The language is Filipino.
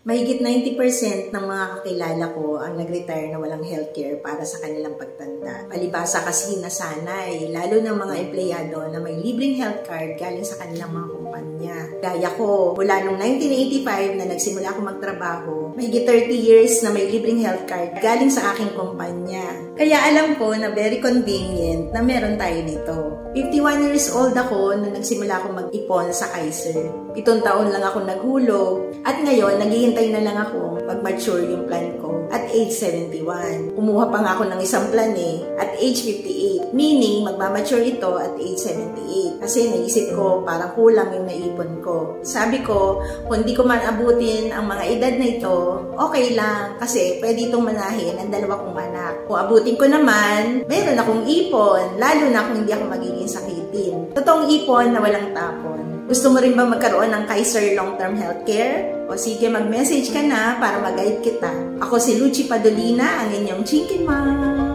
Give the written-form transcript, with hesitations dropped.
Mahigit 90% ng mga kakilala ko ang nag-retire na walang healthcare para sa kanilang pagtanda. Palibhasa kasi nasanay, lalo ng mga empleyado na may libreng health card galing sa kanilang mga kumpanya. Gaya ko, mula noong 1985 na nagsimula ako magtrabaho, mahigit 30 years na may libreng health card galing sa aking kumpanya. Kaya alam ko na very convenient na meron tayo nito. 51 years old ako nung nagsimula ako mag-ipon sa Kaiser. 7 taon lang ako naghulog at ngayon naghihintay na lang ako mag-mature yung plan ko at age 71. Kumuha pa nga ako ng isang plan at age 58. Meaning magmamature ito at age 78. Kasi naisip ko parang kulang yung naipon ko. Sabi ko, kung di ko man abutin ang mga edad na ito, okay lang kasi pwede itong manahin ang 2 kong anak. Kung abutin ko naman, meron akong ipon, lalo na kung hindi ako magiging sakitin. Totoong ipon na walang tapon. Gusto mo rin ba magkaroon ng Kaiser Long-Term Healthcare? O sige, mag-message ka na para mag-guide kita. Ako si Lucy Padolina, ang inyong Chicken Mom.